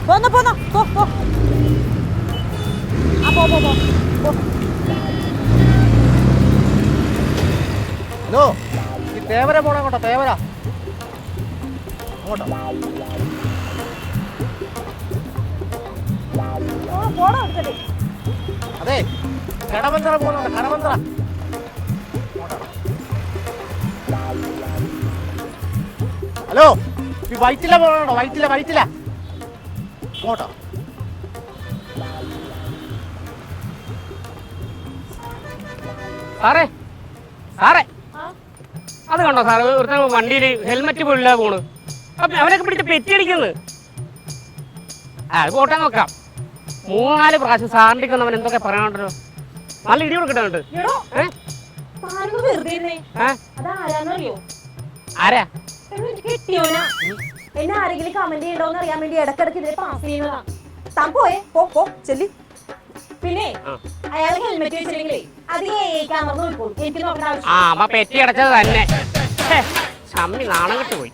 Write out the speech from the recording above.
പോന്നോ പോന്നോ പോ പോ ആ പോ പോ പോ. ഹലോ, ഈ തേവര പോണ അങ്ങോട്ടോ? തേവര അങ്ങോട്ടോ? അതെ, കടവന്തറ പോകുന്നുണ്ട്. കടവന്തറ. ഹലോ, ഈ വൈറ്റില പോകണോ? വൈറ്റില വൈറ്റില അങ്ങോട്ടോ? സാറേ സാറേ അത് കണ്ടോ സാറ്? ഒരുത്ത വണ്ടിയിൽ ഹെൽമെറ്റ് പോലില്ല പോണ്. അവനൊക്കെ പിടിച്ച് പെറ്റിയടിക്കുന്നത്. അത് പോട്ടെ നോക്കാം. 3-4 പ്രാവശ്യം സാറിൻ്റെ അവൻ എന്തൊക്കെ പറയാനുണ്ടല്ലോ. നല്ല ഇടി കൊടുക്കട്ടെ. ആരാ എന്നെ ആരെങ്കിലും കമന്റ് ചെയ്യണോന്ന് അറിയാൻ വേണ്ടി ഇടക്കിടക്ക് ഇതിൽ പാസ് ചെയ്യുന്നതാ. താൻ പോയേ പോ പോ ചെല്ലി. പിന്നെ അയാൾ ഹെൽമെറ്റ് വെച്ചില്ലെങ്കിലേ എനിക്ക് നോക്കേണ്ട ആവശ്യം. പെറ്റി അടച്ചത് തന്നെ. നാണം കെട്ടുപോയി.